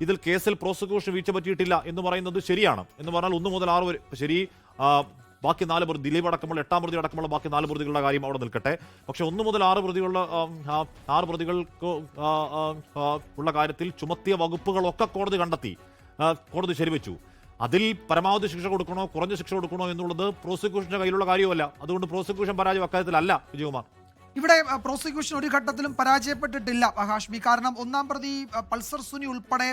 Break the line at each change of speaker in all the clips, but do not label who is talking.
ഇതിൽ കേസിൽ പ്രോസിക്യൂഷൻ വീഴ്ച പറ്റിയിട്ടില്ല എന്ന് പറയുന്നത് ശരിയാണ്. എന്ന് പറഞ്ഞാൽ 1 മുതൽ 6 വരെ ശരി. ബാക്കി 4 പ്രതി, ദിലീപ് അടക്കമുള്ള 8-ാം പ്രതി അടക്കമുള്ള ബാക്കി 4 പ്രതികളുടെ കാര്യം അവിടെ നിൽക്കട്ടെ. പക്ഷെ 1 മുതൽ 6 പ്രതികളുടെ 6 പ്രതികൾക്ക് ഉള്ള കാര്യത്തിൽ ചുമത്തിയ വകുപ്പുകളൊക്കെ കോടതി കണ്ടെത്തി, കോടതി ശരിവെച്ചു. അതിൽ പരമാവധി ശിക്ഷ കൊടുക്കണോ കുറഞ്ഞ ശിക്ഷ കൊടുക്കണോ എന്നുള്ളത് പ്രോസിക്യൂഷന്റെ കയ്യിലുള്ള കാര്യമല്ല. അതുകൊണ്ട് പ്രോസിക്യൂഷൻ പരാജയം അക്കാര്യത്തിലല്ല വിജയകുമാർ.
ഇവിടെ പ്രോസിക്യൂഷൻ ഒരു ഘട്ടത്തിലും പരാജയപ്പെട്ടിട്ടില്ല ഹാഷ്മി. കാരണം 1-ാം പ്രതി പൾസർ സുനി ഉൾപ്പെടെ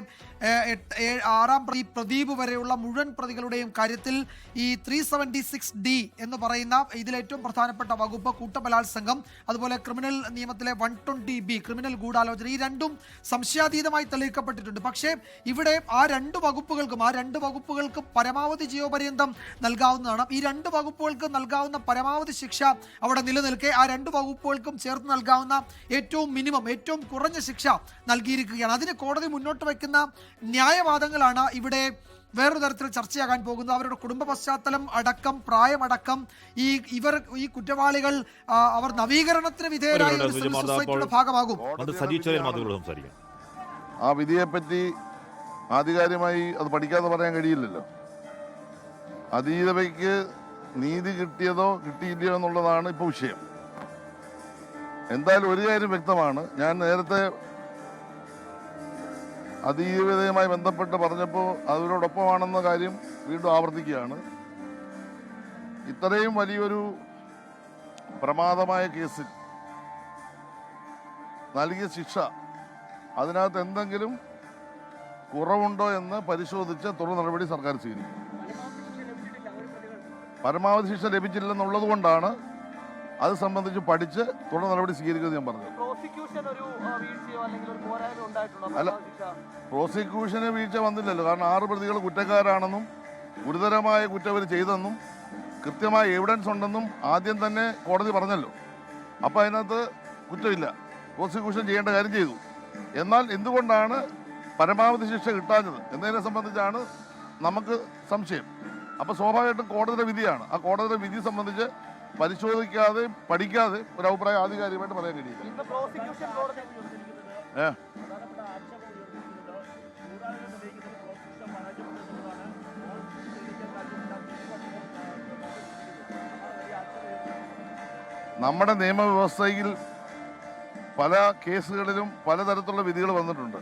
6-ാം പ്രതി പ്രദീപ് വരെയുള്ള മുഴുവൻ പ്രതികളുടെയും കാര്യത്തിൽ ഈ 376D എന്ന് പറയുന്ന ഇതിലേറ്റവും പ്രധാനപ്പെട്ട വകുപ്പ് കൂട്ടബലാത്സംഗം, അതുപോലെ ക്രിമിനൽ നിയമത്തിലെ 120B ക്രിമിനൽ ഗൂഢാലോചന, ഈ രണ്ടും സംശയാതീതമായി തെളിയിക്കപ്പെട്ടിട്ടുണ്ട്. പക്ഷേ ഇവിടെ ആ രണ്ട് വകുപ്പുകൾക്കും പരമാവധി ജീവപര്യന്തം നൽകാവുന്നതാണ്. ഈ 2 വകുപ്പുകൾക്ക് നൽകാവുന്ന പരമാവധി ശിക്ഷ അവിടെ നിലനിൽക്കെ ആ 2 വകുപ്പുകൾക്കും ചേർത്ത് നൽകാവുന്ന ഏറ്റവും കുറഞ്ഞ ശിക്ഷ നൽകിയിരിക്കുകയാണ്. അതിന് കോടതി മുന്നോട്ട് വയ്ക്കുന്ന ന്യായവാദങ്ങളാണ് ഇവിടെ വേറൊരു തരത്തിൽ ചർച്ചയാകാൻ പോകുന്നത്. അവരുടെ കുടുംബ പശ്ചാത്തലം അടക്കം, പ്രായമടക്കം, ഈ കുറ്റവാളികൾ അവർ നവീകരണത്തിന് വിധേയരായ സൊസൈറ്റിയുടെ ഭാഗമാകും.
ആ വിധിയെപ്പറ്റി ആധികാരികമായി അത് പഠിക്കാതെ പറയാൻ കഴിയില്ലല്ലോ. അതീതവയ്ക്ക് നീതി കിട്ടിയതോ കിട്ടിയില്ലയോ എന്നുള്ളതാണ് ഇപ്പോൾ വിഷയം. എന്തായാലും ഒരു കാര്യം വ്യക്തമാണ്, ഞാൻ നേരത്തെ അതീതതയുമായി ബന്ധപ്പെട്ട് പറഞ്ഞപ്പോൾ അതിനോടൊപ്പമാണെന്ന കാര്യം വീണ്ടും ആവർത്തിക്കുകയാണ്. ഇത്രയും വലിയൊരു പ്രമാദമായ കേസിൽ നൽകിയ ശിക്ഷ, അതിനകത്ത് എന്തെങ്കിലും കുറവുണ്ടോ എന്ന് പരിശോധിച്ച് തുടർ നടപടി സർക്കാർ സ്വീകരിക്കും. പരമാവധി ശിക്ഷ ലഭിച്ചില്ലെന്നുള്ളത് കൊണ്ടാണ് അത് സംബന്ധിച്ച് പഠിച്ച് തുടർ നടപടി സ്വീകരിക്കുന്നത് ഞാൻ പറഞ്ഞു. അല്ല, പ്രോസിക്യൂഷന് വീഴ്ച വന്നില്ലല്ലോ. കാരണം 6 പ്രതികൾ കുറ്റക്കാരാണെന്നും ഗുരുതരമായ കുറ്റം അവർ ചെയ്തെന്നും കൃത്യമായ എവിഡൻസ് ഉണ്ടെന്നും ആദ്യം തന്നെ കോടതി പറഞ്ഞല്ലോ. അപ്പം അതിനകത്ത് കുറ്റമില്ല, പ്രോസിക്യൂഷൻ ചെയ്യേണ്ട കാര്യം ചെയ്തു. എന്നാൽ എന്തുകൊണ്ടാണ് പരമാവധി ശിക്ഷ കിട്ടാഞ്ഞത് എന്നതിനെ സംബന്ധിച്ചാണ് നമുക്ക് സംശയം. അപ്പോൾ സ്വാഭാവികമായിട്ടും കോടതിയുടെ വിധിയാണ്. ആ കോടതിയുടെ വിധി സംബന്ധിച്ച് പരിശോധിക്കാതെ പഠിക്കാതെ ഒരു അഭിപ്രായം ആധികാരികമായിട്ട് പറയാൻ കഴിയില്ല. നമ്മുടെ നിയമവ്യവസ്ഥയിൽ പല കേസുകളിലും പലതരത്തിലുള്ള വിധികൾ വന്നിട്ടുണ്ട്.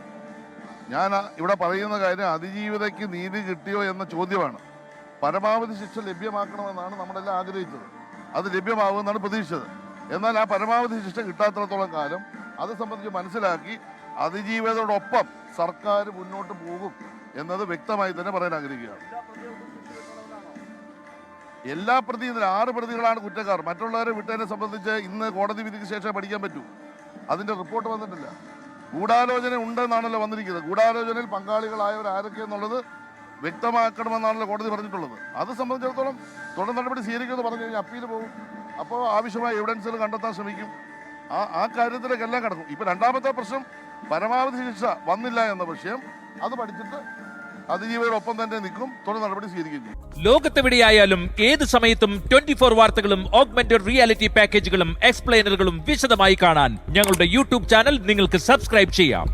ഞാൻ ഇവിടെ പറയുന്ന കാര്യം അതിജീവിതയ്ക്ക് നീതി കിട്ടിയോ എന്ന ചോദ്യമാണ്. പരമാവധി ശിക്ഷ ലഭ്യമാക്കണമെന്നാണ് നമ്മളെല്ലാം ആഗ്രഹിച്ചത്. അത് ലഭ്യമാകുമെന്നാണ് പ്രതീക്ഷിച്ചത്. എന്നാൽ ആ പരമാവധി ശിക്ഷ കിട്ടാത്തിടത്തോളം കാലം അത് സംബന്ധിച്ച് മനസ്സിലാക്കി അതിജീവിതയോടൊപ്പം സർക്കാർ മുന്നോട്ട് പോകും എന്നത് വ്യക്തമായി തന്നെ പറയാൻ ആഗ്രഹിക്കുകയാണ്. എല്ലാ പ്രതിയും 6 പ്രതികളാണ് കുറ്റക്കാർ. മറ്റുള്ളവരെ വിട്ടതിനെ സംബന്ധിച്ച് ഇന്ന് കോടതി വിധിക്ക് ശേഷം പഠിക്കാൻ പറ്റൂ. അതിൻ്റെ റിപ്പോർട്ട് വന്നിട്ടില്ല. ഗൂഢാലോചന ഉണ്ടെന്നാണല്ലോ വന്നിരിക്കുന്നത്. ഗൂഢാലോചനയിൽ പങ്കാളികളായവർ ആരൊക്കെയെന്നുള്ളത് വ്യക്തമാക്കണമെന്നാണല്ലോ കോടതി പറഞ്ഞിട്ടുള്ളത്. അത് സംബന്ധിച്ചിടത്തോളം തുടർ നടപടി സ്വീകരിക്കുമെന്ന് പറഞ്ഞു കഴിഞ്ഞാൽ അപ്പീൽ പോകും. അപ്പോൾ ആവശ്യമായ എവിഡൻസുകൾ കണ്ടെത്താൻ ശ്രമിക്കും. ആ കാര്യത്തിലേക്കെല്ലാം കിടക്കും. ഇപ്പോൾ 2ാമത്തെ പ്രശ്നം പരമാവധി ശിക്ഷ വന്നില്ല എന്ന വിഷയം, അത് പഠിച്ചിട്ട് അതിജീവിതരോടൊപ്പം തന്നെ നിൽക്കും, തുടർ നടപടി സ്വീകരിക്കുകയും ചെയ്യും.
ലോകത്തെവിടെയായാലും ഏത് സമയത്തും 24 വാർത്തകളും ഓഗ്മെന്റഡ് റിയാലിറ്റി പാക്കേജുകളും എക്സ്പ്ലെയിനറുകളും വിശദമായി കാണാൻ ഞങ്ങളുടെ യൂട്യൂബ് ചാനൽ നിങ്ങൾക്ക് സബ്സ്ക്രൈബ് ചെയ്യാം.